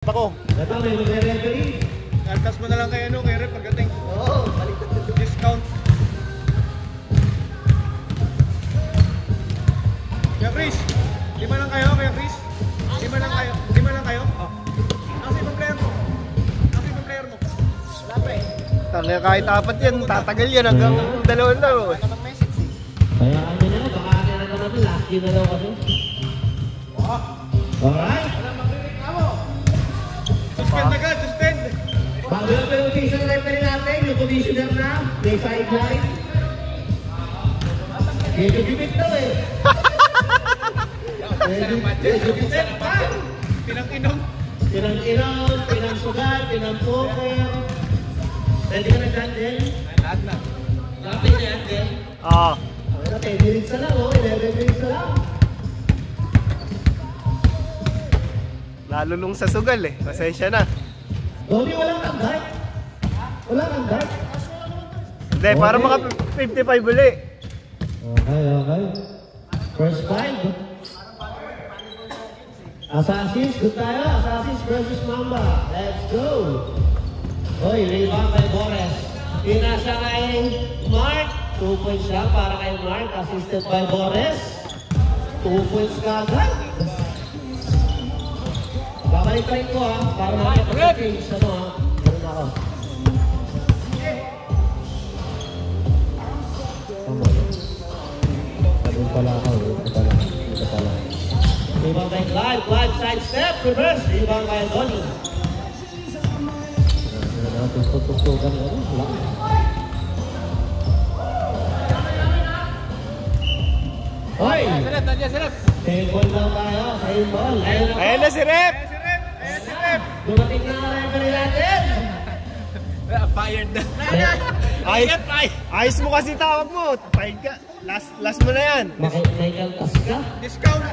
Ako. Ito, may mag-referee. Kaltas mo na lang kay ano, kay Rep pagdating. Oo, balik na. Discount. Kaya Chris, 5 lang kayo, Kaya Chris. 5 lang kayo. 5 lang kayo. Oh. Nasa ibang player mo. Nasa ibang player mo. Wala pa eh. Tangina, kahit apat yan, tatagal yan hanggang 2 lang. Wala namang message eh. Kaya ano nyo, baka ano na naman, last game na daw kasi. Alright. Suspend agad, suspend! Bago yung penalty sa referee natin, yung commissioner na, may sideline. Medyo bibit daw eh. Medyo bibit pa. Pinang-inom. Pinang-inom, pinang-sugat, pinang-poker. Pwede ka na dyan din? Lahat na. Lahat na yan din? Oo. Ang na, 10 minutes na lang oh, 11 minutes na lang. Lalulong sa sugal eh. Pasensya na. Dodi, walang kang-dart. Walang kang-dart. Hindi, para maka 55 uli. Okay, okay. First five. Assassins, good tayo. Assassins versus Mamba. Let's go. Oy, rebound kay Boris. Pinasa kay Mark. 2 points lang para kay Mark. Assisted by Boris. 2 points kagad. Babalik pa rin ko ha, para makapag-change ano ha. Ganun ako. Ganun pala ako, dito pala. Rebound by Clyde, Clyde side step, reverse, rebound by Donnie. Tutok-tutokan ano, wala. Hoy! Sarap! Table lang tayo, same ball. Ayan na si Rep! Dumating na ang referee natin! Fired na. Ayos mo kasi tawag mo. Fired ka. Last mo na yan. May kaltas ka? Discount.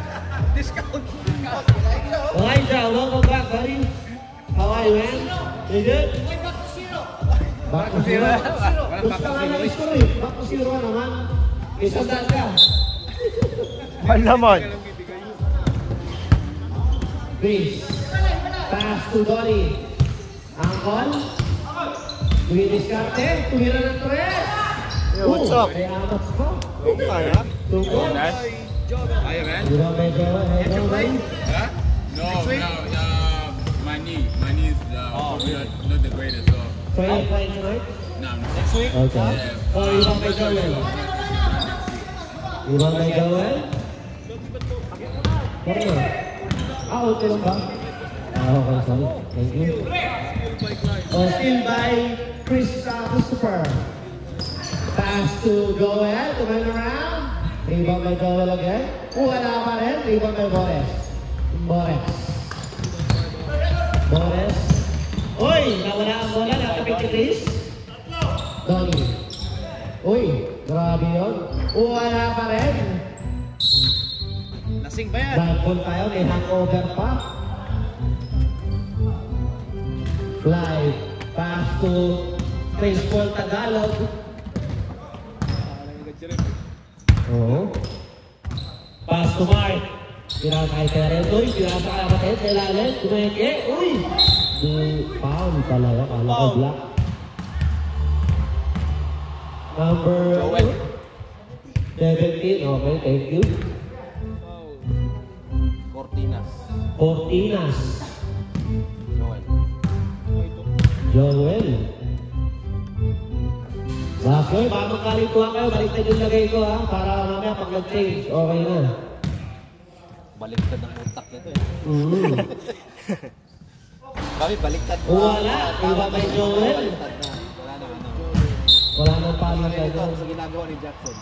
Okay, Joe. Welcome back, buddy. How are you, man? You good? Back to zero. Gusto ka lang score eh. Back to zero naman. Isang daan ka. Mahal naman. Chris. Pass to Donnie. Angkol. Dumidiskarte. Tumira ng 3. Yo, what's up? Kaya amat ka. Kaya? Tungkol. Hiya, man. Di ba medyo? Huh? No, my knee is not the greatest. So, So you're playing tonight? no, Next week? Okay. So ibang kay Joel? Ibang kay Joel? Kaya na. Okay lang ba? Okay, sorry. Thank you. Still by Christopher. Pass to Joel. Turn around. Rebound by Joel again. Wala pa rin. Rebound by Boris. Boris. Uy! Nawala ang bola. Nakapit si Chris. Donnie. Uy! Grabe yun. Wala pa rin. Lasing ba yan? Dahil tayo. May hangover pa. Fly. Pass to baseball Tagalog. Oo. Pass to Mark. Pinakay ka rin. Uy, pinasa ka kapatid. Kailangan. Tumeke. Uy! Di foul talaga. Kala ko black. Number 17. Okay, thank you. Cortinas. Joel. Basoy, baka magkalituhan kayo. Baliktad yung lagay ko ha. Para mamaya pag nag-change, okay na. Baliktad ang utak nito eh. Kami baliktad mo. Wala. Iba may Joel. Baliktad na. Wala na ano. Wala nang pala Ito kayo. sa ginagawa ni Jackson.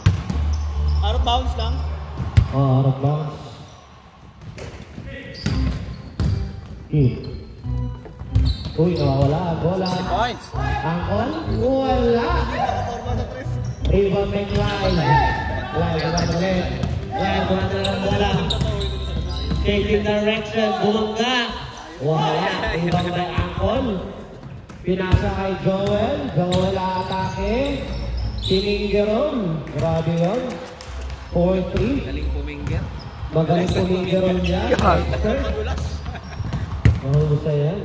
Out of bounds lang. Oo, harap ba? Uy, nawawala ang bola. Points. Angkol? Wala. Rebound may Clyde. Clyde, ulit. Clyde, kumanda ng bola. Taking direction, bumangga. Wala. Rebound may Angkol. Pinasa kay Joel. Joel atake. Siningeron. Grabe yun. 4-3. Galing pumingger. Magaling Siningeron niya. Mahusay yan.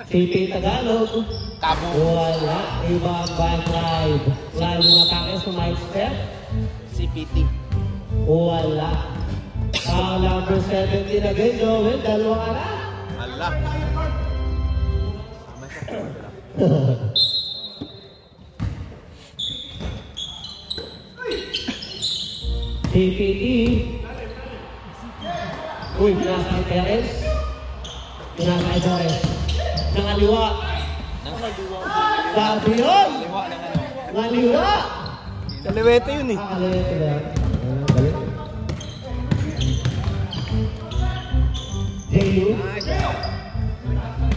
CP Tagalog. Kabo. Wala. Ibang back live. Live yung atake sa Mike Step. CPT. Wala. Number 17 again, Joel. Dalawang anak. Allah. CPT. Uy, pinasakay Perez. Pinasakay Torres. Nangaliwa. Sabi yun! Liwa ng ano. Nangaliwa! Kaliwete yun eh. Kaliwete na. Galit. J.U.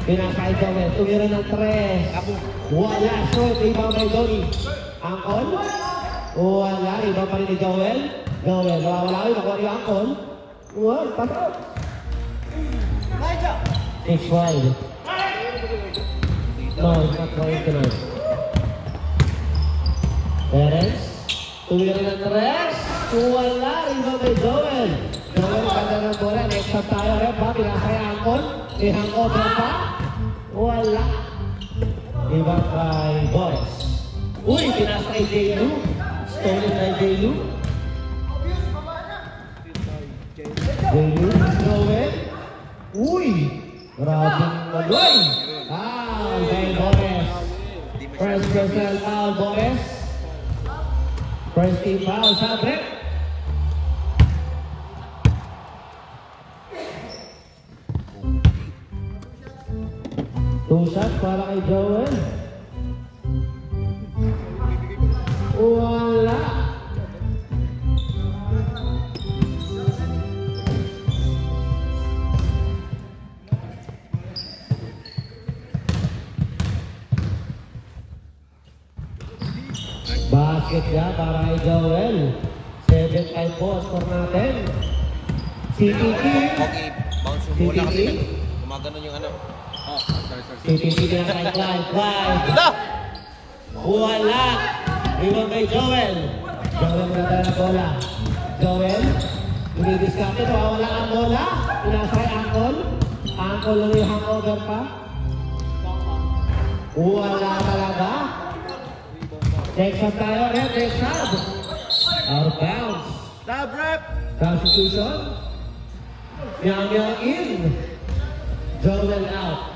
Pinasakay Torres. Tumira ng 3. Wala. Short. Ibang kay Donnie. Angkol. Wala. Ibang pa rin ni Joel. Joel. Wala. Nakuha yung angkol. Wala. Pasok. 6-5. No, it's not going tonight. Perez. Tumira ng 3. Wala. Ibang kay Joel. Joel. Ganda ng bola. Next up tayo. Repa. Pinasakay angkol. I-hangover pa. Wala. Ibang kay Boris. Uy, pinasakay J.U. Stolen by J.U. J.U. Joel. Uy! Grabing nagay. Kay Boris. First personal foul, Boris. First team foul, sabi. Two shots para kay Joel. Wala. Basket niya para kay Joel. 7-5 po score natin. CPT. Okay, bounce yung bola kasi gumaganon yung ano. CPT na kay Clyde. Wala. Iwan kay Joel. Joel ganda na bola. Joel. Dinidiskarte. Wala ang bola. Pinasakay Angkol. Angkol lang yung hangover pa. Wala talaga. Next up tayo. Next up. Out of bounds. Stop, rep! Substitution. Yang in. Joel out.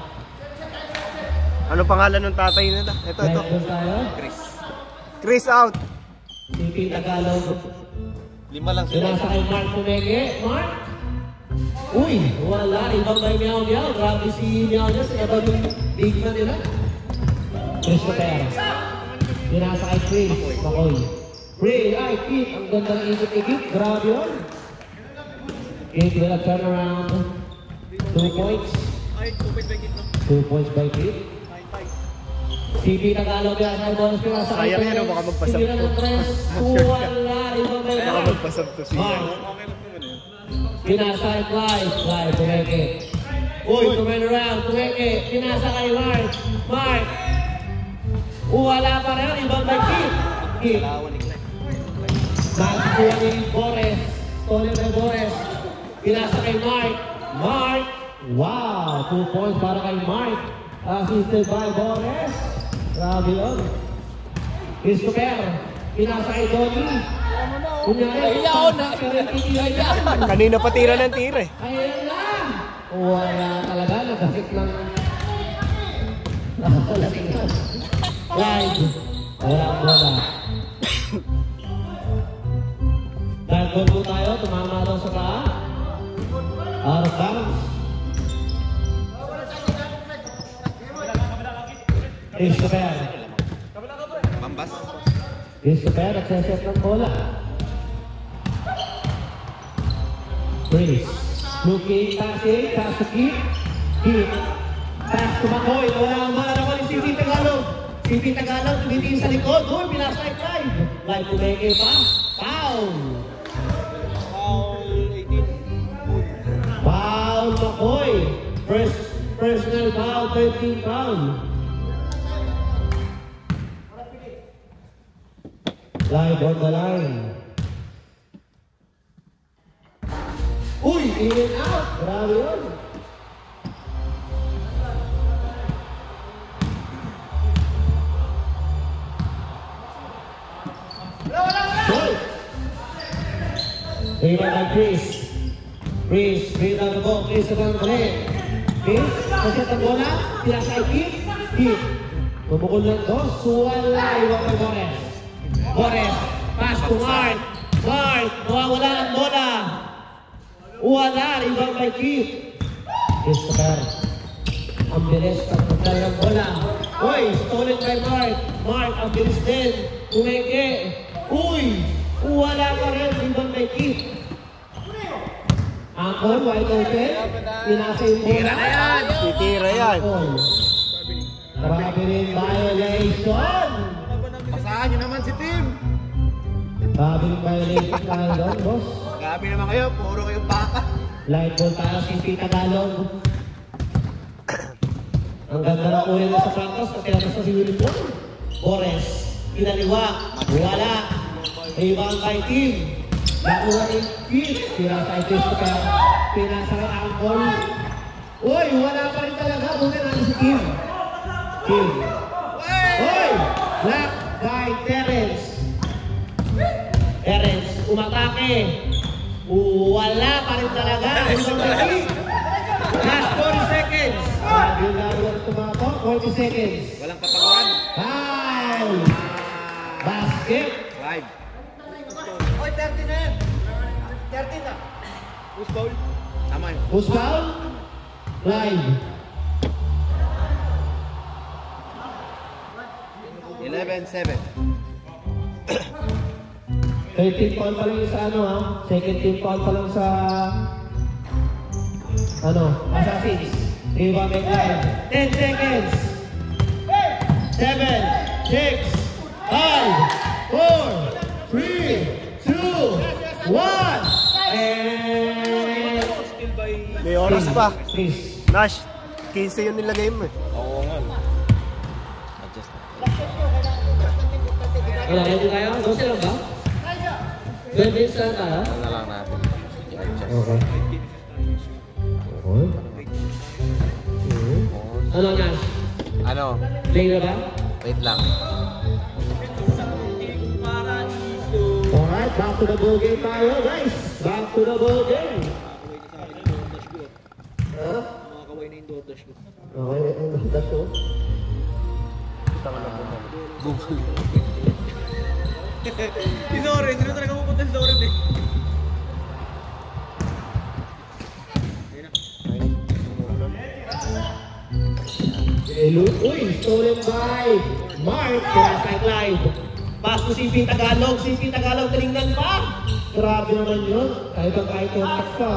Ano pangalan ng tatay nila? Ito. Next up tayo. Chris out. CP Tagalog. 5 lang sila. Pinasakay Mark Pumege. Mark. Uy, wala. Ibang kay Meow Meow. Grabe si Meow Meow. Iba yung big man nila. Christopher. Pinasakay Chris. Makoy. Ray, ay, Pete. Ang ganda ng ikot-ikot. Grabe yun. Pete will turn around. 2 points. 2 points by Pete. CP Tagalog yan. Ay, bonus pinasakay. Sayang yan, baka magpasab Tumira ng 3. Wala. Ibang kay Baka Mark. magpasab to siya. Mark. Pinasakay Clyde. Clyde, Tumeke. Uy, turn around. Tumeke. Pinasakay Mark. Mark. Wala pa rin. Ibang kay Pete. Pete. Nakakuha ni Boris. Stolen by Boris. Pinasa kay Mark. Mark. Wow! 2 points para kay Mark. Assisted by Boris. Grabe yun. Christopher. Pinasa kay Donnie. Kunyari. Kanina pa tira ng tira eh. Ayan lang. Wala talaga. Nagkasik ng... Nakalasik na. Live. Wala ang bola. Dahil goal tayo, tumama daw sa paa. Out of bounds. Christopher. Mambas. Christopher, nagsaset ng bola. Chris. Looking, passing, pass to Keith. Keith. Pass to Makoy. Wala ang bola naman ni CP Tagalog. CP Tagalog, tumitingin sa likod. Doon, pinasay Clive. Clive tumeke pa. Foul. Foul Makoy. Personal foul, 13 foul. Live on the line. Uy, in and out. Grabe yun. Rebound by Chris. Chris, rebound the ball. Chris, naman ulit. Chris, kaset ang bola. Pinasa kay Keith. Keith. Bumukol ng dos. Wala. Iwan kay Boris. Boris. Pass to Mark. Mark. Nawawala ang bola. Wala. Rebound by Keith. Christopher. Ang bilis pagpuntal ng bola. Uy, stolen by Mark. Mark, ang bilis din. Umeke. Uy, wala pa rin. Rebound by Keith. Angkol, wide open. Pinasa yung bola. Tira na yan. Titira yan. Grabe rin violation. Basahan nyo naman si Tim. Grabe rin violation tayo doon, boss. Grabe naman kayo. Puro kayong baka. Light ball tayo, Simpi Tagalog. Ang ganda na ulit na sa practice kasi naman sa siwiling ball. Boris, kinaliwa, wala. Rebound by Tim. Nakuha yung Keith. Pinasa kay Christopher. Pinasa kay Angkol. Uy, wala pa rin talaga. Buti natin si Kim. Kim. Uy! Block by Terence. Terence, umatake. Wala pa rin talaga. Last 40 seconds. Sabi na rin tumapo. 40 seconds. Walang kapaguan. Hi! Basket. 5. Oy, 30 na yan. 30 na. Who's foul? Tama yun. Who's foul? Live. 11-7. 13 foul pa lang yung sa ano ha. Second team foul pa lang sa ano, Assassins. Rebound back line. 10 seconds. 7, 6, 5, 4, 3, 2, 1. And... May oras pa. Please. Nash, 15 yun nilagay mo eh. Oo nga. Adjust na. Wala, ready tayo? 12 lang ba? 12 minutes lang tayo? Ano na lang natin. I-adjust. Okay. Okay. Ano nga? Ano? Play na ba? Wait lang. Alright, back to the ball game tayo, guys. Back to the ball game. Huh? Makakaway na yung dodash ko. Okay, ang dash ko. Si Zorin, hindi na talaga pupunta si Zorin eh. Uy, stolen by Mark. Pinasay live. Pass to Simpi Tagalog. Simpi Tagalog, tinignan pa. Grabe naman yun. Kahit ang kahit yung Mark pa.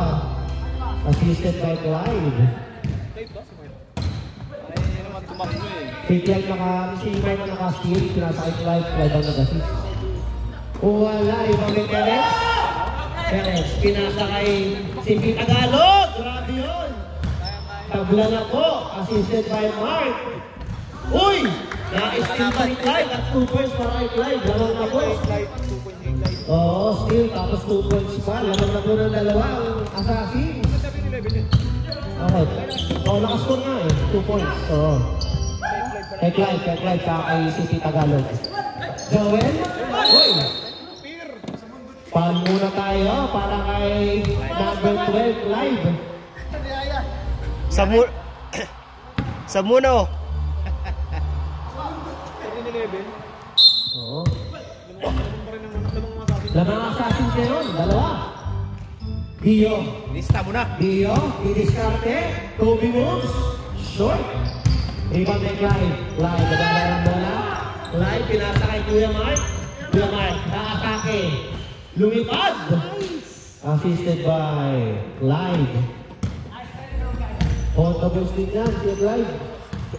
Assisted by Clive. Si Clive si Mark naka-steal. Pinasay Clive. Clive ang nag-assist. Wala. Ibang may Terence. Terence. Pinasa kay Simpi Tagalog. Grabe yun. Tabla na po. Assisted by Mark. Uy! Na-steal pa ni Clive at 2 points para kay Clive. Lamang na po. Oo, steal. Tapos 2 points pa. Lamang na po ng dalawang assassin. Okay. Oo, nakascore nga eh. 2 points. Oo. Kay Clive. Kaya kay City Tagalog. Joel? Uy! Paan muna tayo para kay number 12 Clive. Sa muna oh. Oo. Lamang assassin kayo, dalawa. Dio. Lista mo na. Dio, didiskarte. Kobe moves. Short. Rebound kay Clive. Clive, nagdala ng bola. Clive, pinasa kay Kuya Mark. Kuya Mark, nakatake. Lumipad. Assisted by Clive. Portables din yan, Kuya Clive.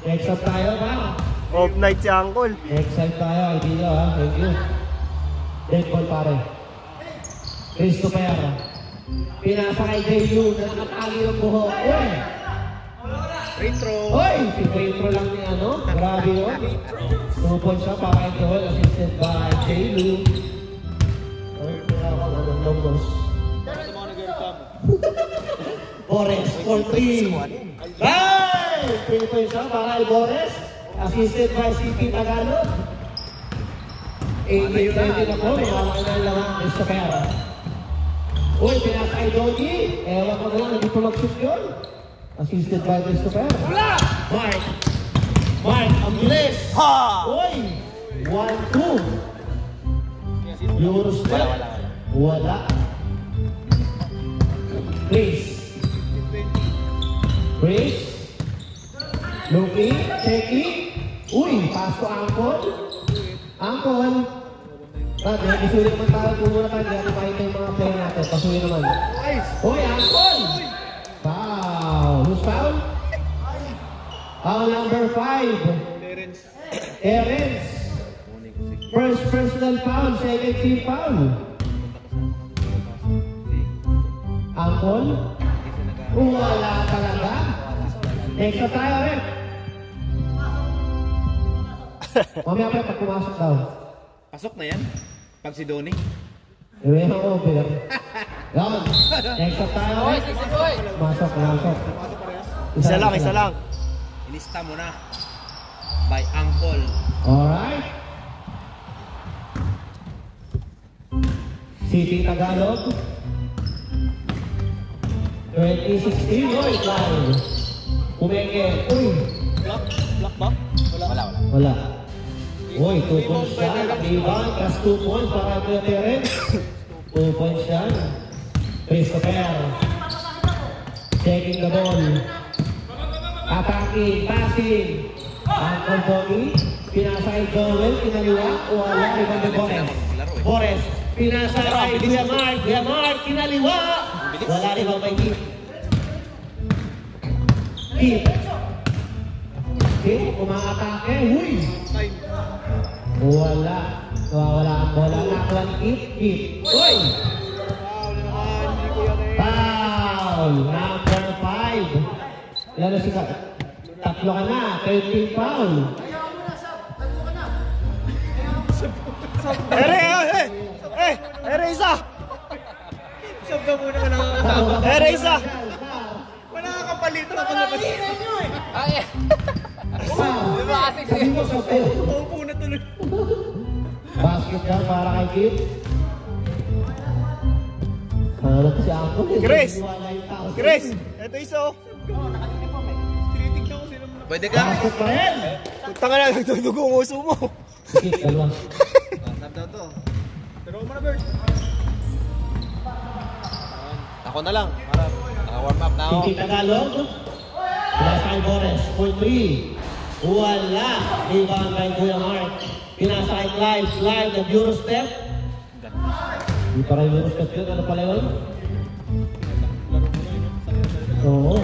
Next up tayo ba? Off night si Uncle. Next tayo, idea ha. Thank you. Dead ball pare. Christopher. Pinasa kay J.U. na nakatali ng buhok. Uy! Free throw. Uy! Free throw lang ni ano. Grabe yun. 2 points siya para kay Joel. Assisted by J.U. Ay, magandang boss. Boris for 3. Ay! 3 points siya para kay Boris. Assisted by CP Tagalog. 8-20 na po. May wala na lang ang Christopher. Uy, pinasa kay Doggy. Ewan ko na lang, hindi pa mag-shoot yun. Assisted by Christopher. Mark. Mark, ang bilis. Ha! Uy! 1-2. Eurostep. Wala. Chris. Chris. Luki. Checky. Uy, pass to Angkol. Angkol. May isulit naman tayo. Kung muna tayo, hindi natin makita yung mga player natin. Pasulit naman. Uy, Angkol. Foul. Who's foul? Foul number 5. Terence. First personal foul, second team foul. Angkol? Wala talaga. Next na tayo, Rep. Mamaya pa, pag pumasok daw. Pasok na yan. Pag si Donnie. Iwi ang over. Yan. Next na tayo, Rep. Masok. Isa lang. Ilista mo na. By Uncle. Alright. City Tagalog. 2016. Uy, live. Umenge. Uy. Block ba? Wala. Wala. Uy, 2 points yan. Ivan, plus 2 points para kay Terence. 2 points yan. Christopher. Checking the ball. Attacking, passing. Uncle Bobby. Pinasa kay Joel. Kinaliwa. Wala. Ivan de Bores. Bores. Pinasa kay Kuya Mark. Kuya Mark. Kinaliwa. Wala rin ang may Keith. Keith, umakatake. Uy! Wala. Wala ang bola. Nakuha ni Keith. Uy! Foul! Number 5. Lalo si tatlo ka na. 13 foul. Ere isa! Sab ka muna ka Ere isa! Wala ka palito na pag Ay, Uupo na tuloy. Basket yan para kay Keith. Harap si Ako. Chris! Ito isa oh. Tinitignan ko sila muna. Pwede ka. Basket pa rin. Tanga na, nagtutugo ang uso mo. Keith, dalawa. Snap daw to. Pero mo na, Bert. Ako na lang. Para naka-warm up na ako. City Tagalog. Pinasa kay Bores. For 3. Wala. Rebound kay Kuya Mark. Pinasa kay Clive. Slide ng Eurostep. Hindi para yung Eurostep yun. Ano pala yun? Oo.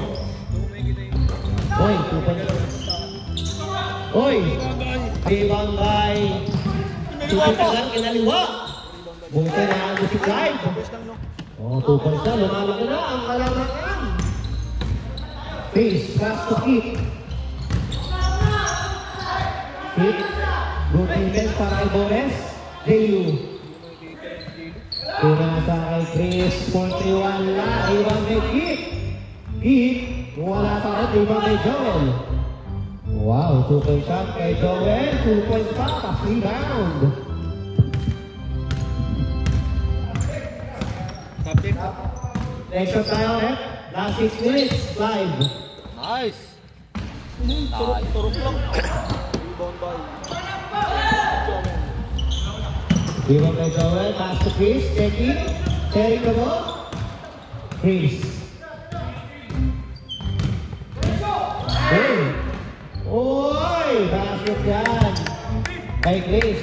Uy, 2 points. Uy! Rebound by City Tagalog. Kinaliwa. Buti na ang si Clive. Oh, 2 points na. Lumalaki na ang kalamangan. Face, pass to Keith. Keith. Good defense para kay Bores. Delu. Pinasa kay Chris. 41 la. Iwan kay Keith. Keith. Wala pa rin. Iwan kay Joel. Wow, 2-point shot kay Joel. 2 points pa. Pass rebound. Next shot tayo, eh. Last 6 minutes. Live. Nice. Turok lang. Rebound by. Iwan kay Joel. Pass to Chris. Checking. Sharing the ball. Chris. Hey. Oy! Basket yan. Kay Chris.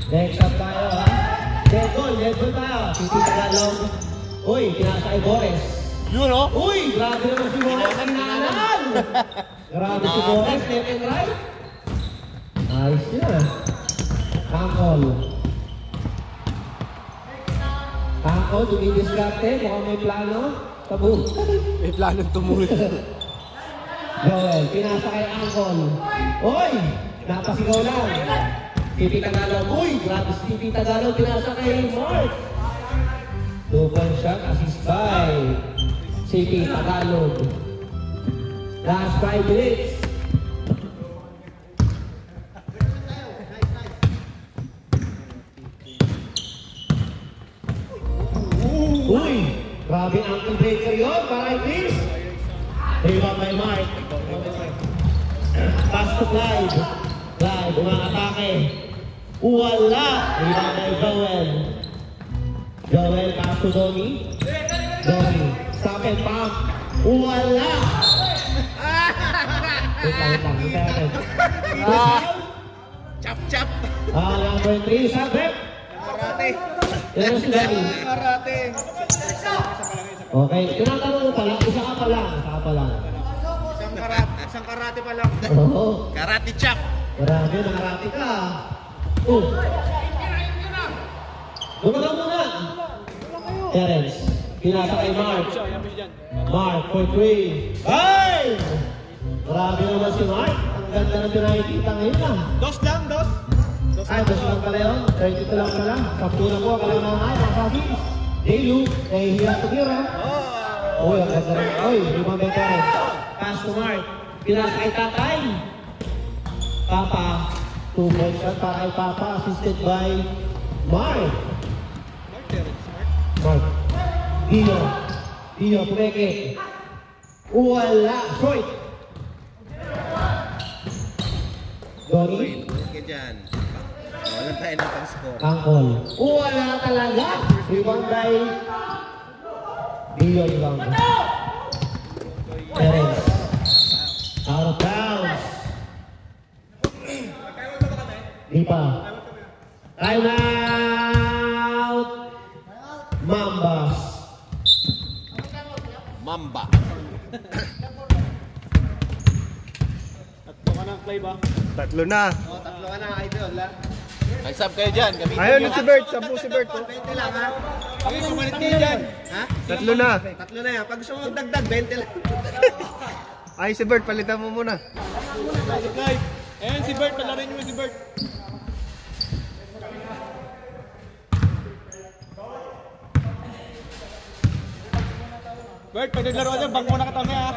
Next shot tayo, ha? Dead goal tayo. City Tagalog. Uy, pinasa kay Bores. Yun oh. Uy! Grabe naman si Bores. Kinanan! Grabe si Bores. Left and right. Ayos yun. Angkol. Angkol, dumidiskarte. Mukhang may plano. Tabu. May planong tumulong. Joel, pinasa kay Angkol. Uy! Napasigaw lang. City Tagalog. Uy! Grabe si City Tagalog. Pinasa kay Mark. 2-point shot. Assist by City Tagalog. Last 5 minutes. Uy! Grabe ang ankle breaker yun. Para kay Chris. Rebound by Mark. Pass to Clyde. Clyde, umakatake. Wala. Rebound by Joel. Joel, pass to Donnie. Donnie, stop and pump. Wala. Wait lang. Chap-chap. Number 3, Sabep. Karate. Yan si Donnie. Karate. Okay, tinatanong mo pala, isa ka pa lang. Isang karate pa lang. Oo. Karate chop. Grabe, nakarati ka. Gumagal muna. Terence, pinasa kay Mark. Mark for 3. Hey! Grabe naman si Mark. Ang ganda na pinakikita ngayon ah. Dos lang. Ay, dos lang pala yun. 32 lang pala. Kapuna po, kailangan mga kapatid. Delu, nahihiya ito tira. Uy, ang ganda rin. Uy, limang may Terence. Pass to Mark. Pinasa kay Tatay. Papa. 2-point shot para kay Papa. Assisted by Mark. Mark. Dio, pumeke. Wala. Short. Donnie. Huwag ka dyan. Walang tayo ng pang-score. Angkol. Wala talaga. Rebound by Dio rebound. Terence. Out of bounds. Di pa. Time out. Mambas. Mamba. Tatlo ka na, Clay ba? Tatlo na. Tatlo ka na, idol. Mag-sub kayo dyan. Gamitin Ayun nyo. si Bert, 10 si Bert. 20 lang ha. Pag gusto mo malit kayo dyan. Ha? Tatlo na. Tatlo na yan. Pag gusto mo magdagdag, 20 lang. Ay si Bert, palitan mo muna. Si Clyde. Ayan si Bert, palarin nyo si Bert. Bert, pag naglaro ka dyan, bang muna ka tami ha.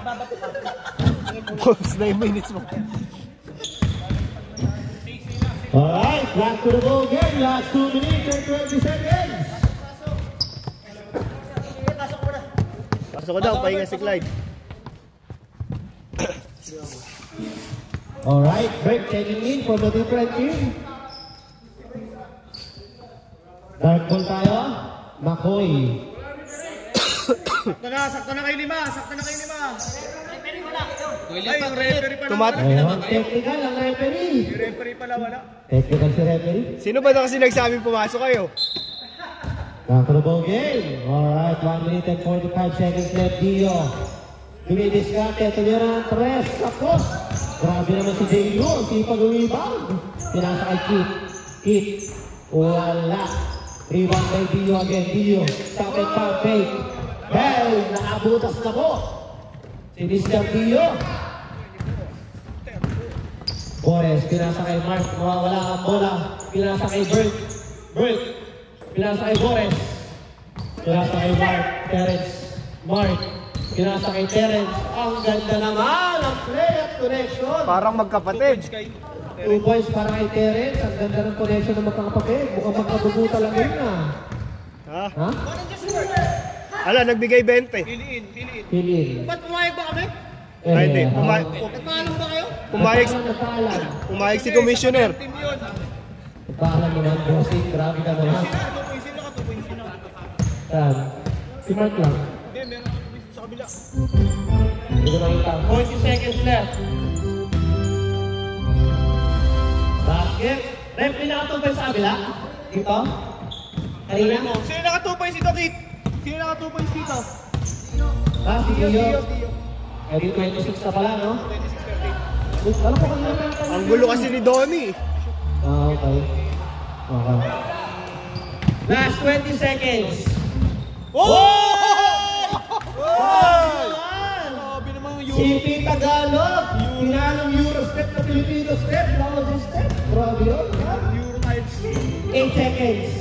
Boss, 9 minutes mo. Alright, back to the ball game. Last 2 minutes and 20 seconds. Pasok ko daw, pahinga si Clyde. Alright, break taking in for the different team. Dark ball tayo. Makoy. Sakto na kayo lima. Ay, yung referee pala. Ayun, technical ang referee. Yung referee pala wala. Technical si referee. Sino ba na kasi nagsabing pumasok kayo? Back to the ball game. Alright, 1 minute and 45 seconds left. Dio. Dumidiskarte. Tulira ng tres. Tapos. Grabe naman si Dio. Sipag rebound. Pinasa kay Kit. Wala. Rebound by Dio again. Dio. Stop and foul fake. Bell. Nakabutas na po. Si Mr. Dio. Boris. Pinasa kay Mark. Wala ang bola. Pinasa kay Bert. Pinasa kay Boris. Pinasa kay Mark. Terence. Mark. Pinasa kay Terence. Ang ganda naman ang play at connection. Parang magkapatid. 2 points para kay Terence. Ang ganda ng connection ng magkakapatid. Mukhang magkabubuta lang yun na. Ha? Ha? Ala, nagbigay 20. Piliin. Ba't pumayag ba kami? Ay, hindi. Nagpaalam ba kayo? Nagpaalam. Pumayag si Commissioner. Team yun. Nagpaalam naman. Bossing. Grabe ka naman. Sino ka? 2.0 ka? Saan? Si Mark lang. Hindi, meron sa kabila. Hindi ko nakita. 40 seconds left. Basket. Rep, pinakatumpay sa kabila. Dito. Kanina. Sino naka 2 points dito, Kit? Sino naka 2 points dito? Ah, si Dio. Dio. Kaya 26 na pala, no? Alam ko kanina na yung Ang gulo kasi ni Donnie. Ah, okay. Okay. Last 20 seconds. Grabe naman yung CP Tagalog. Pinanong Eurostep na Filipino step. Bronze step. Grabe yun. Euro types. 8 seconds.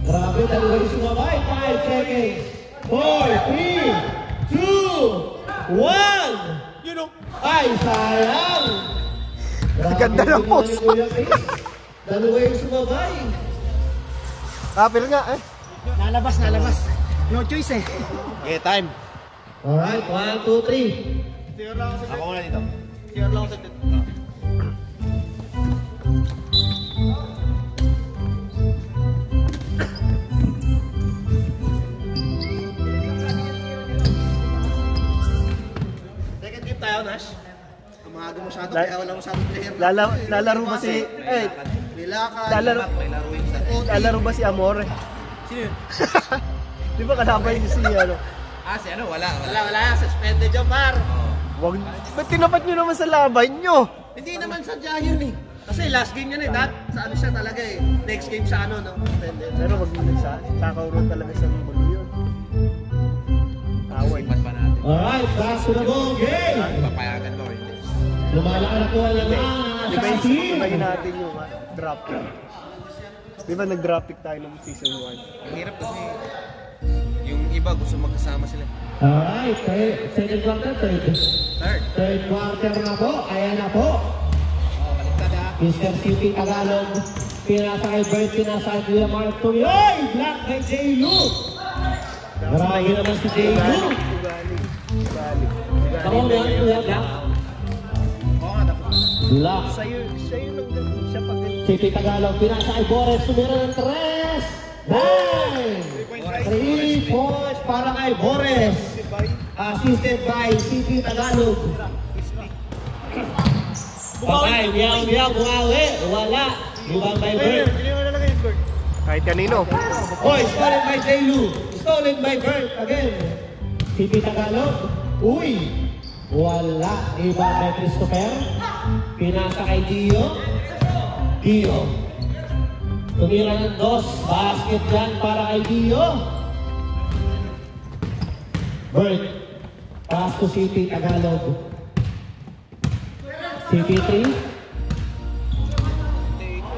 Grabe, dalawa yung sumabay. 5 seconds. 4, 3, 2, 1. You know. Ay, sayang. Ganda ng post. Dalawa yung sumabay. Kapil nga eh. Nalabas. No choice eh. Okay, time. Alright, 1, 2, 3. Tiyo lang ako Ako muna dito. Tiyo lang ako sa Second game tayo, Nash. Umaga masyado kaya wala masyadong player. Lalaro ba si... Eh, Nilakad. May laro yung sa... lalaro ba si Amore? Sino yun? Di ba kalaban niyo si ano? Si ano? Wala. Wala. Suspended yung par. Wag... Ba't tinapat niyo naman sa laban niyo? Hindi naman sadya yun eh. Kasi last game yun eh. Sa ano siya talaga eh. Next game sa ano, no? Suspended. Pero wag mo nagsa. Takaw talaga sa mulo yun. Away. Sipat pa natin. Alright, back to the ball game. Papayagan mo, hindi. Lumalaki na po ang Di ba sa team. ibayin natin yung drop pick? Di ba nag-drop pick tayo ng season 1? Ang hirap kasi yung iba gusto magkasama sila. Alright, second quarter, third quarter na po. Ayan na po. Mr. CP Tagalog. Pinasa kay Bert, pinasa kay Kuya Mark Tuyoy. Black kay J. Lu. Marami naman si J. Lu. Ugali. Ako yan, Kuya Black. Black. Sa'yo lang ganun. Siya pag ganun. CP Tagalog, pinasa kay Boris. Tumira ng 3. 3 points para kay Boris. Assisted by CP Tagalog. Okay, miyaw, bumawi. Wala. Ibang by Bert. Kahit kanino. Oh, stolen by J-Lu. Stolen by Bert again. CP Tagalog. Uy. Wala. Ibang by Christopher. Pinasa kay Dio. Tumira ng 2. Basket dyan para kay Dio. Bert. Pass to CP Tagalog. CP3.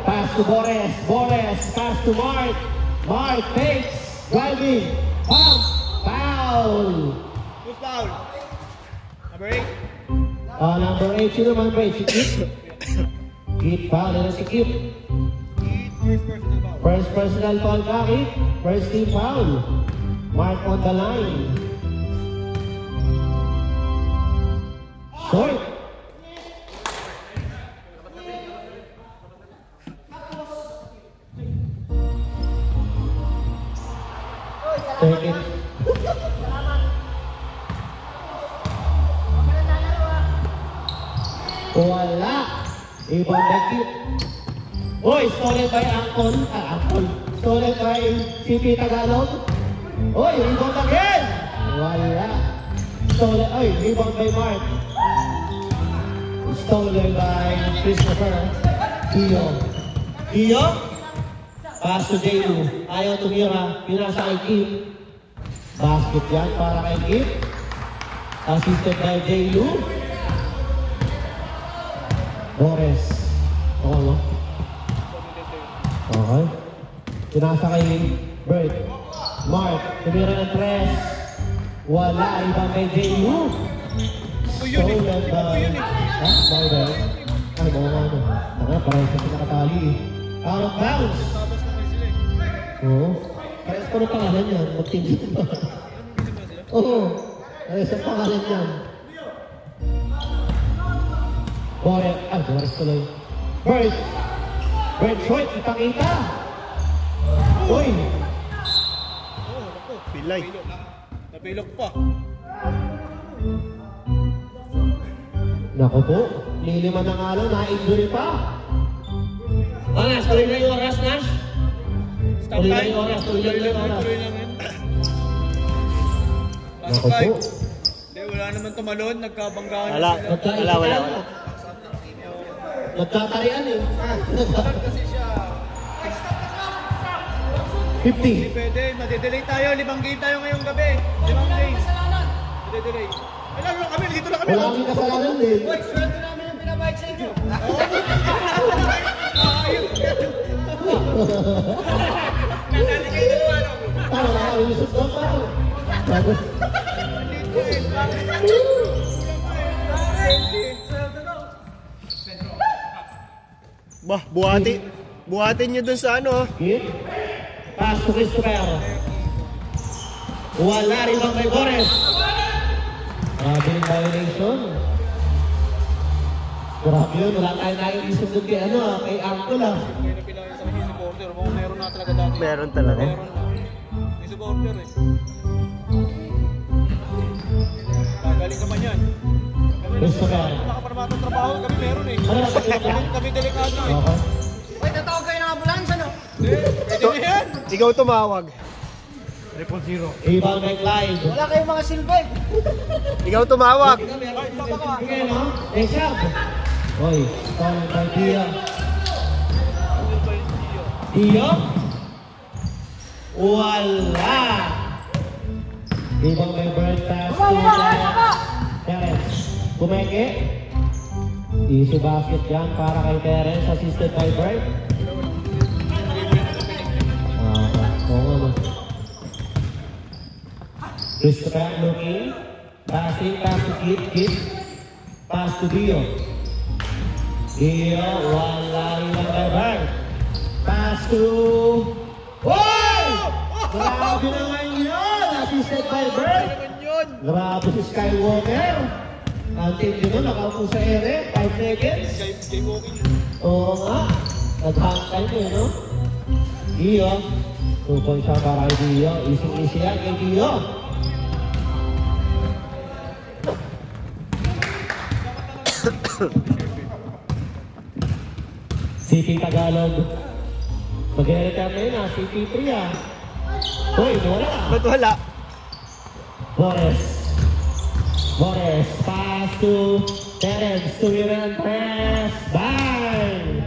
Pass to Boris. Pass to Mark. Mark fakes. Driving. Pump. Foul. Who's foul? Number 8. Number 8. Sino number 8? Si Kip. Kip foul. Ano si Kip? First personal foul ka, Kip. First team foul. Mark on the line. Short. Second. Wala. Ibang bagit. Oy, stolen by Angkol. Stolen by CP Tagalog. Oy, rebound again. Wala. Stolen. Oy, rebound by Mark. Stolen by Christopher. Dio. Pass to J.U. Ayaw tumira. Pinasa kay Kip. Basket yan para kay Kip. Assisted by J.U. Boris. Oo. Okay. Pinasa kay Bert. Mark. Tumira ng 3. Wala. Ibang kay J.U. Stolen by... by Bert. Ano? Parang kasi nakatali eh. Out of bounds. Oo. Parehas pa rin pangalan yan. Mag-team ba? Oo. Parehas ang pangalan yan. Boris tuloy. Bert short. Ipakita. Uy. Pilay. Napilok pa. Naku po. Liliman ng alaw. Na-injury pa. Nash, tuloy na yung oras, Nash. Tuloy lang yung oras. Naku po. Hindi, wala naman tumalon. Nagkabanggaan. Wala. Nagtatarian eh. Kasi siya. 50. Pwede, madidelay tayo. 5 game tayo ngayong gabi. 5 game. Madidelay. Lalo lang kami, dito lang kami. Wala kami kasalanan din. Boy, sweldo namin yung pinabahit sa inyo. Nadali kayo dalawa, no? Tama na, ilusot doon pa. Bah, buhatin nyo dun sa ano. Hit. Pass to Christopher. Wala rin ang kay Boris. Grabe yung violation. Grabe yun, wala tayong naiisip doon kay kay Angkol ah. Ngayon na pinakita sa mga supporter. Mukhang meron na talaga dati. Meron talaga. Meron na. May supporter eh. Galing naman yan. Christopher. Makaparmatang trabaho. Kami meron eh. Ano na, Kami delikado eh. Okay. Wait, natawag kayo ng ambulansya no? Pwede na yan. Ikaw tumawag. Ibang McLeod. Wala kayong mga silbi. Ikaw tumawag. Sige, no? Next up. Oy, tawag kay Dio. Dio? Wala! Ibang may bird pass to Terence. Kumeke. Easy basket yan para kay Terence, assisted by Bird. Oo. Christopher looking. Passing, pass to Kit. Pass to Dio. Dio, wala rin ang kay Bird. Pass to... Oy! Grabe naman yun! Assisted by Bird. Grabe si Skywalker. Until yun nun, nakaupo sa ere. 5 seconds. Oo nga. Naghangkal ko no? Dio. 2 points siya para kay Dio. Easy yan kay Dio. CP Tagalog. Mag-return na yun CP3 Uy, wala. Ba't wala? Boris, pass to Terence, tumiran press, bang!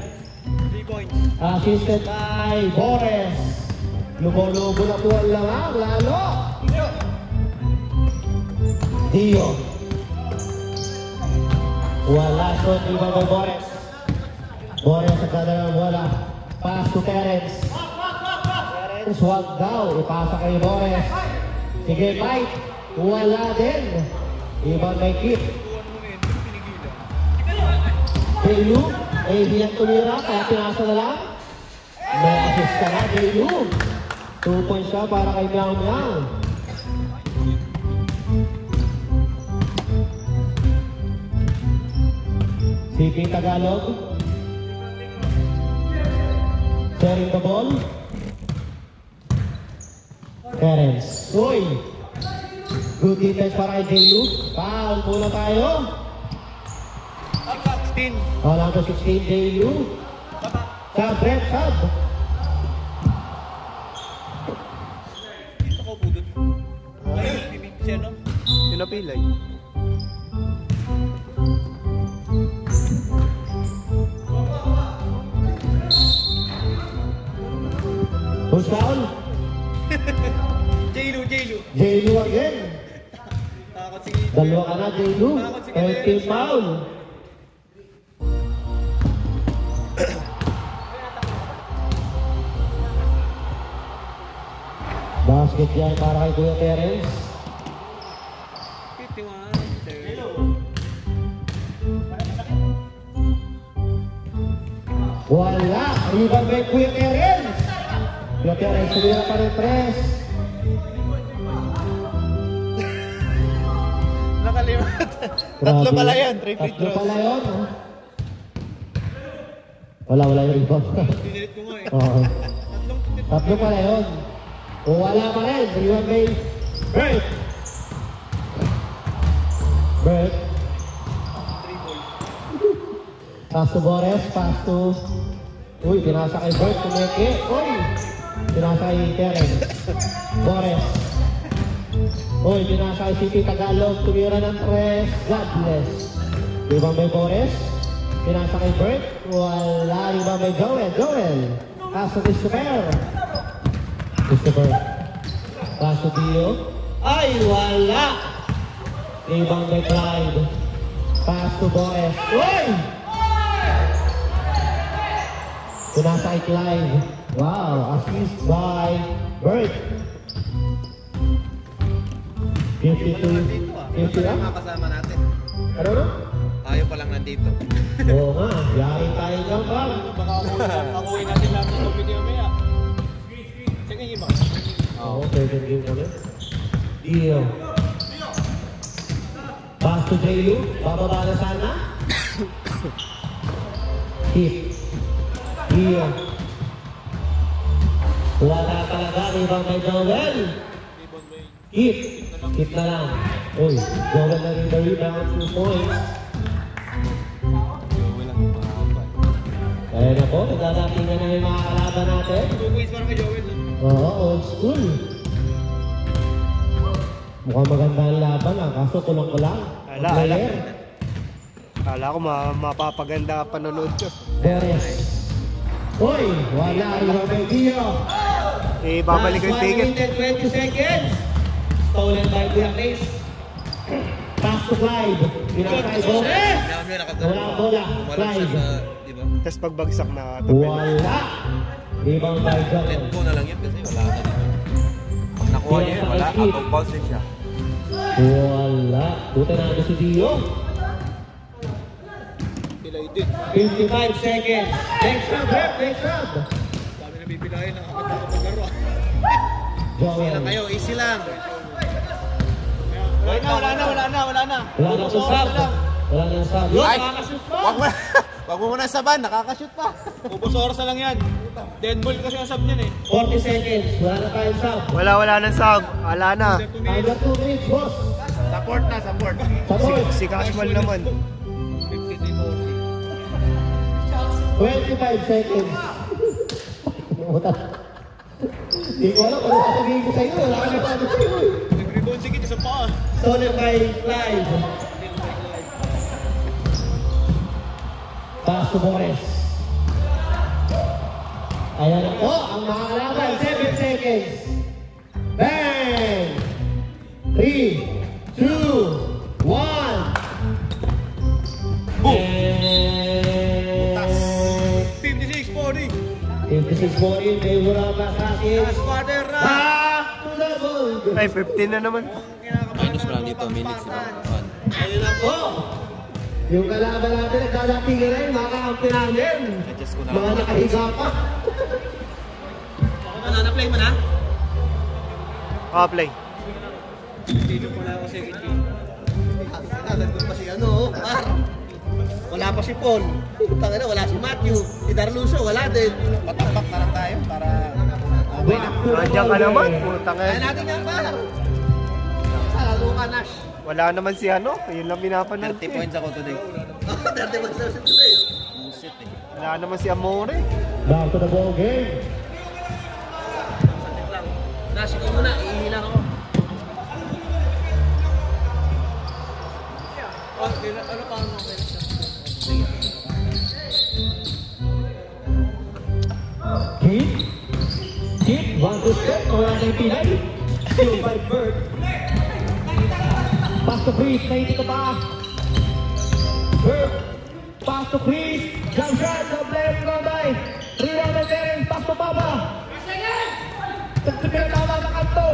3 points. Assisted by Boris. Lubo-lubo na po ang lamang, lalo. Dio. Wala shot, iba by Boris. Boris sa kadalang wala. Pass to Terence. Terence, wag daw. Ipasa kay Boris. Sige, Mike. Wala din. Ibang may Kit. Jailu, hiyang tumira, kaya pinasa na lang. May assist ka na, Jailu. 2 points siya para kay Meow Meow. CP Tagalog. Sharing the ball. Terence. Uy! Good defense para kay Jailu. Foul muna tayo. 16. Wala to 16, Jailu. Sub, Brett, sub. Ako po dun. Ayun, bibig siya no? Pinapilay. Who's foul? Jailu. Jailu again. Takot si... Dalawa ka na, Jailu. 13 foul. Basket yan para kay Kuya Terence. 51. Wala! Rebound by Kuya Terence. Kuya Terence, sumira pa rin press. Nakalimutan. Tatlo pala yan, 3 free Tatlo throws. pala yun. Wala yung rebound. Dinilit ko nga eh. Oo. Tatlo pala yun. O wala pa rin. Rebound by Bert. Pass to Boris. Pass to... Uy, pinasa kay Bert. Kumeke. Uy! Pinasa kay Terence. Boris. Uy, pinasa kay CP Tagalog. Tumira ng press. God bless. Rebound by Boris. Pinasa kay Bert. Wala. Rebound by Joel. Pass to Christopher. Pass to Dio. Ay, wala! Rebound by Clyde. Pass to Boris. Uy! Pinasa kay Clyde. Wow, assist by Bert. 50 lang? Mga kasama natin. Ano no? Tayo pa lang nandito. Oo nga, yakin tayo dyan ba? Baka akuhin natin lahat ng video maya. Sige, iba. Oo, 7 game ulit. Dio. Pass to J.Lu. Bababa na sana. Hit. Dio. Wala talaga. Ibang kay Joel. Hit. Hit na lang. Uy, Joel na rin the rebound. 2 points. Kaya na po, nagdadatingan na yung mga kalaban natin. 2 points para kay Joel. Oo, old school. Mukhang maganda ang laban ah, kaso kulang-kulang. Ala. Kala ko mapapaganda panonood ko. Perez. Uy, wala yung Dio. Eh, babalik yung ticket. 20 seconds. Stolen by Kuya Chris. Pass to Clyde. Pinakay ko. Wala bola. Clyde. Tapos pagbagsak na Wala. Ibang by Joel. Let go na lang yun kasi wala na dito. Pag nakuha niya yun, wala. Out of bounds din siya. Wala. Buta na si Dio. 55 seconds. Next round, next round. Sabi na bibilahin, nakakatakot maglaro. Joel. Easy lang. Wala na. Wala na yung sub. Wala na yung sub. Ay, wag mo muna saban, nakakashoot pa. Ubus oras na lang yan. Dead ball kasi ang sub niyan eh. 40 seconds. Wala na tayong sub. Wala nang sub. Wala na. Under 2 minutes, boss. Support na, support. Support. Si Cashmal naman. 25 seconds. Hindi ko alam kung sasabihin ko sa'yo. Wala ka na sabi sa'yo. Nag-rebound si Kit, isang paa. Stolen by Clyde. Pass to Boris. Ayan na po, ang mga kalaban. 7 seconds. Bang! 3, 2, 1. Boom! And 56-40. 56-40, may wala pa sa akin. Last quarter na. Back to the goal. Ay, 15 na naman. Minus na lang dito, minutes na. Ayun na po. Yung kalaban natin, nagdadatingan na yun, mga kakampi namin. Adjust ko na Mga lang. nakahiga pa. Ano, na-play mo na? Play. Dito pa na ako second game. Nandun pa si ano, wala pa si Paul. Tangina, wala si Matthew. Si Darluso, wala din. Patampak na lang tayo para... Nandiyan ka naman. Putang Kaya ina. natin yan, par. Sa Luka Nash. Wala naman si ano. Yun lang pinapanood. 30 points ako today. 30 months na today. Busit eh. Wala naman si Amore. Back to the ball game. Nash, ikaw muna. Ihilang ako. Ano pa ang okay siya? Hit, 1 to step, wala na yung Pinay. Still by Bird. Pass to Chris, nakikita pa. Bird, pass to Chris. Jump shot, no player by. Rebound ng Terence, pass to Baba. Tagtipin na tama sa kanto.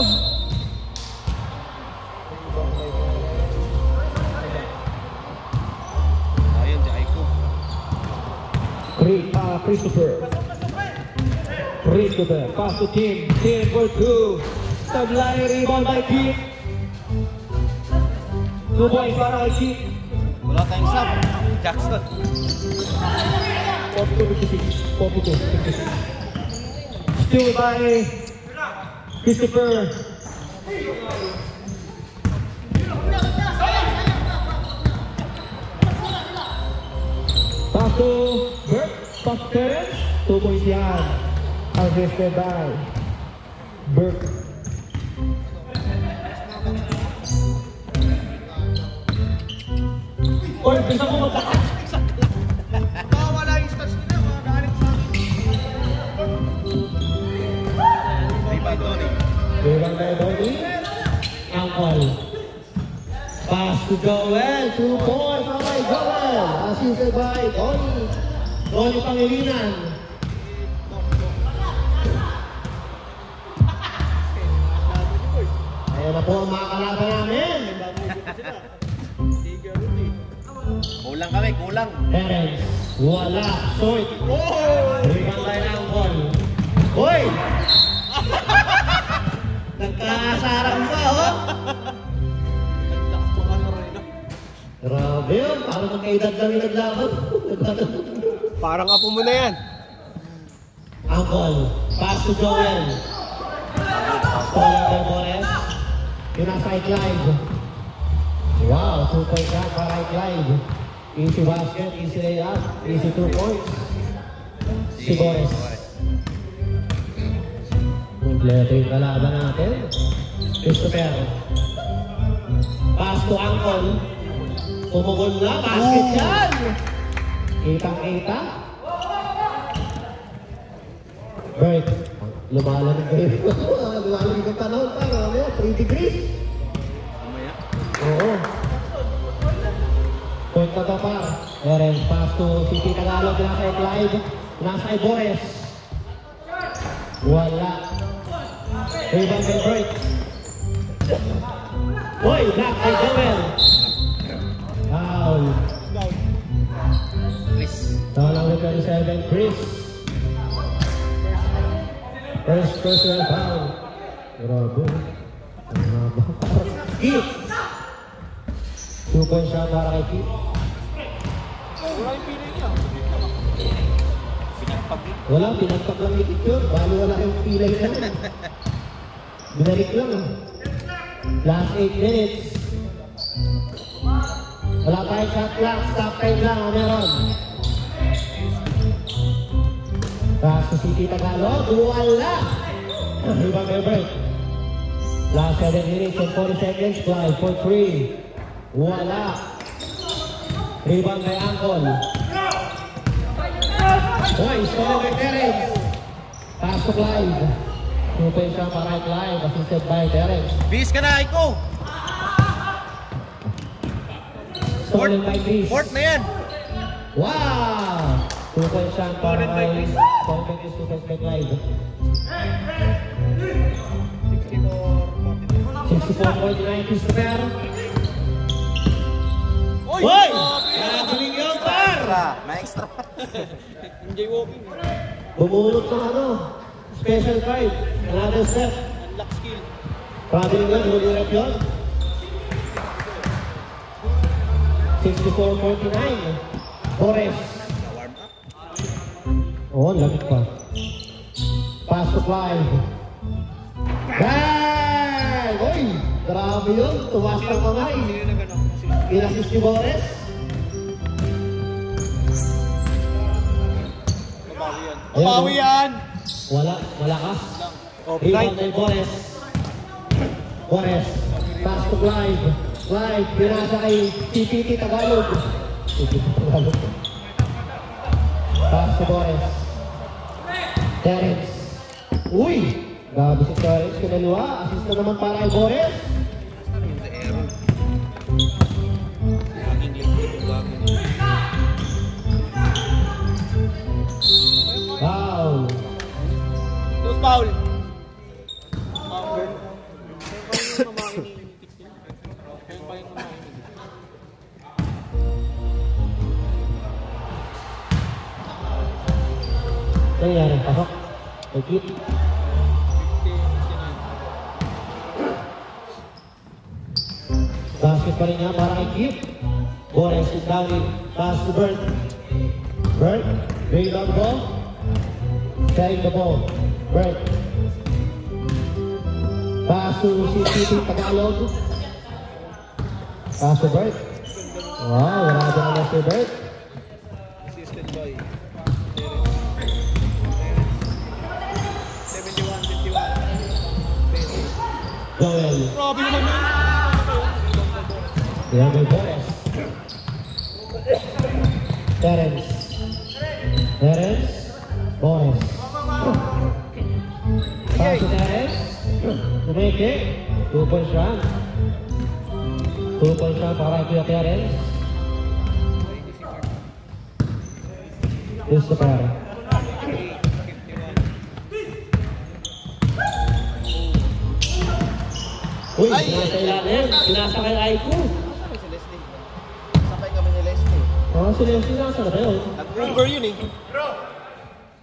Ayun, si Aiko. Christopher, pass to Tim. Tim for 2. Sablay, rebound by Keith. 2 points para kay Keith. Wala tayong sub. Jackson. 42-56. Still by Christopher. Pass to Bert. Pass to Terence. 2 points yan. Assisted by Bert. Oy, bisa mo magtakas. Wala yung stats nila, mga galit sa akin. Rebound by Donnie. Angkol. Pass to Joel. 2 points para kay Joel. Assisted by Donnie. Donnie Pangilinan. Ayan na po ang mga kalaban namin. Kulang kami, kulang. Terence. Wala. Short. Rebound by Angkol. Hoy! Nagkakasarang pa, oh! Ayun, parang magkaedad lang yung naglaban. Parang apo mo na yan. Angkol, pass to Joel. Stolen by Boris. Pinasay Clive. Wow, 2-point shot para Clive. Easy basket, easy layup, easy 2 points. Si Boris. Kompleto yung kalaban natin. Christopher. Pass to Angkol. Tumugol na, basket yan! Kitang-kita. Bert, lumalamig kayo. Lumalamig ang panahon pa, 3 degrees. Oo. Point na to pa. Eren, pass to City Tagalog, nasa Clive, nasa Boris. Wala. Rebound by Bert. Boy, block by Joel. Foul. Tawalang with 37, Chris. First personal foul. Grabe. Keith. 2-point shot para kay Keith. Wala, pinagpak lang ni Keith yun. Bali wala yung pilay na yun. Binalik lang. Last 8 minutes. Wala tayong shot clock. Stop time lang. Meron. Pass to City Tagalog. Wala. Ibang Everett. Last 7 minutes and 40 seconds. Clive for 3. Wala. Rebound kay Angkol. Boy, stolen by Terence. Pass to Clive. 2-point shot para Clive. Assisted by Terence. Bis ka na, Aiko! Stolen by Chris. Fort na yan! Wow! 2-point shot para kay Chris. 2-point by Clive. 64-49 Christopher. Oy! Hoy! Nakakuling yun, par! Na-extra. Bumulot ng ano? Special card. Another step. Unlock skill. Traveling yun, hulirap yun. 64-49. Boris. Oo, lamig pa. Pass to Clive. Bang! Uy! Grabe yun. Tumas ng kamay. Inassist ni Boris. Pawi yan. Wala, malakas. Rebound kay Boris. Boris. Pass to Clive. Clive, pinasa kay CPT Tagalog. CPT Tagalog. Pass to Boris. Terence. Uy! Gabi si Terence kinalua. Assist na naman para kay Boris. Foul. Dos foul. Nangyari, pasok. Nag-hit. Basket pa rin niya para kay Keith. Boris is down in. Pass to Bert. Bert, bring down the ball. Carrying the ball. Bert. Pass to CCT Tagalog. Pass to Bert. Wow, wala dyan na si Bert. Assisted by 71-51. Joel. Grabe naman yun. Yan may Boris. Terence. Terence. Boris. Pass to Terence. Tumeke. 2-point shot. 2-point shot para kay Terence. Christopher. Uy, pinasa ilalim. Pinasa kay Aiku. Sakay kami ni Leslie. Oh, si Leslie nasa na ba yun? Nag-over yun eh.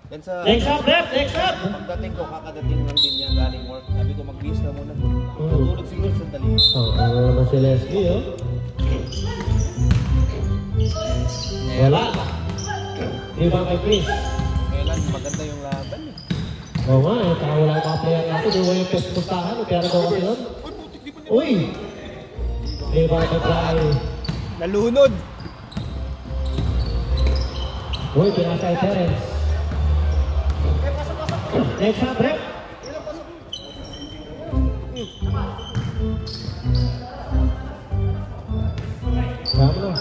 Then sa Next up, Rep! Next up! pagdating ko, kakadating lang din niya galing work. Sabi ko mag-bis na muna. Natulog siguro sandali. Oh, ano naman si Leslie, oh. Wala. Rebound kay Chris. Kailan maganda yung laban eh. Oo nga eh, saka wala yung mga player natin. Di mo yung pustahan, pero daw kasi nun. Uy! Rebound kay Fly. Nalunod. Uy, pinasa kay Terence. Next shot, Rep. Tama na.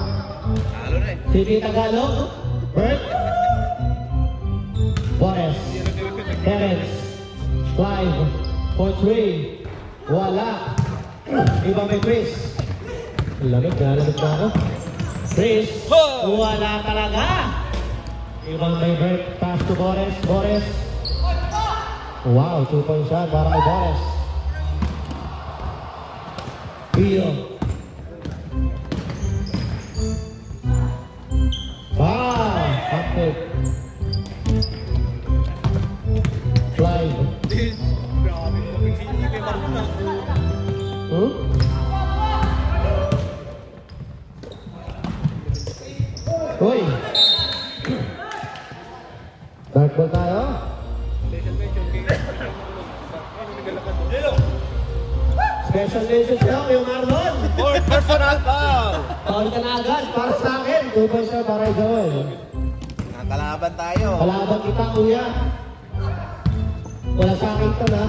Halo na eh. City Tagalog. Bert. Boris. Terence. Clive. For 3. Wala. Iba may Chris. Lamig na ako. Chris. Wala talaga. Ibang may Bert. Pass to Boris. Boris. Wow, 2-point shot para kay Boris. Pio. Update. Clive. Uy! Dark ball tayo? Special message daw yung Marlon. Fourth personal foul! Foul ka na agad para sa akin. 2 points na para kay Joel. Nakakalaban tayo. Kalaban kita, kuya. Wala sa akin ito na.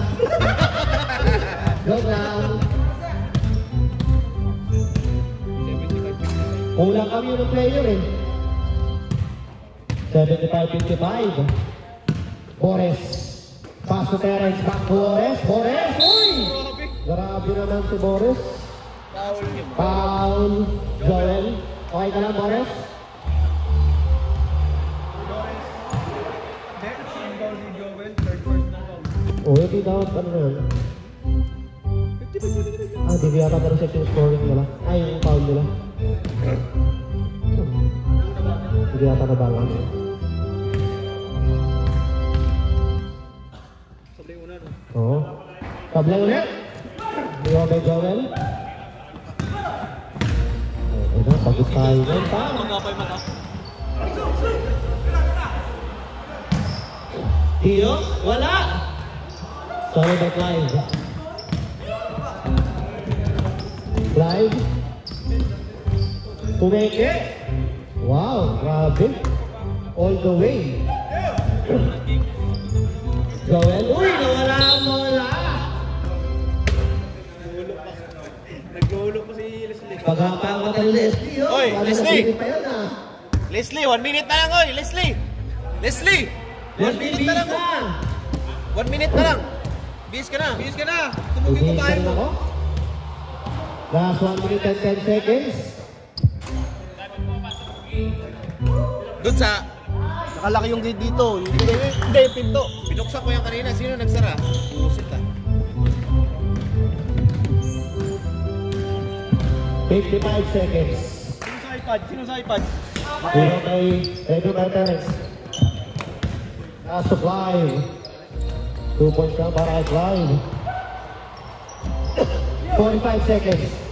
Joke lang. Kulang kami yung player eh. 75-55. Boris. Pass to Terence. Back to Boris. Boris! Uy! Grabe naman si Boris. Foul. Joel. Okay ka lang, Boris? Oh, hindi dapat ano na yun? Hindi yata na-reset yung scoring nila. Ay, yung foul nila. Hindi yata na-balance. Oo. Sablay ulit. Hindi ko kay Joel. Okay na, pagod tayo. Tio? Wala! Sorry ba Clive? Clive? Tumeke? Wow, grabe. All the way. Joel? Uy, nawala ang mawala! Nag-uulog pa si Leslie. Pagkakama kay Leslie, oh. Oy, Leslie! Leslie! Leslie, 1 minute na lang, oy! Leslie! Leslie! 1 minute na lang! 1 minute na lang! Bis ka na! Bis ka na! Tumugin mo tayo mo. Last 1 minute and 10 seconds. Doon sa... Nakalaki yung gate dito. Hindi, pinto. Binuksan ko yan kanina. Sino nagsara? Pusit ah. 55 seconds. Sino sa iPad? Sino sa iPad? Dito kay Edu Martinez. Last to Clive. 2 points lang para kay Clive. 45 seconds.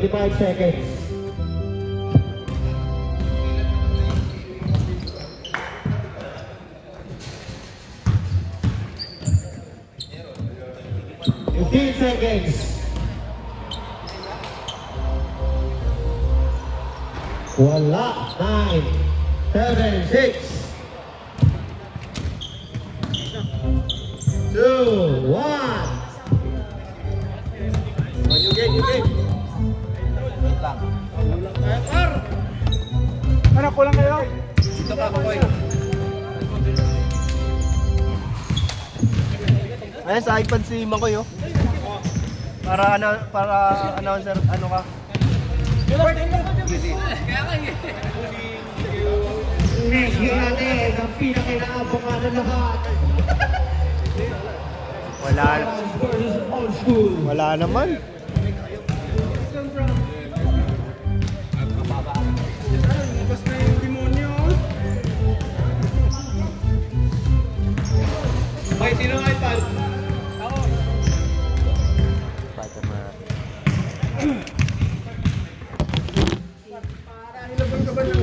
Five seconds. Seconds. Wala. 9, 7, 6, 2, 1. You game. Anak ko lang kayo. Dito ka ako, boy. Ayan, sa iPad si Makoy, oh. Para announcer, ano ka? Next natin, ang pinakinabangan ng lahat. Wala naman. Okay, sino ang iPad? Ilabang ka ba na?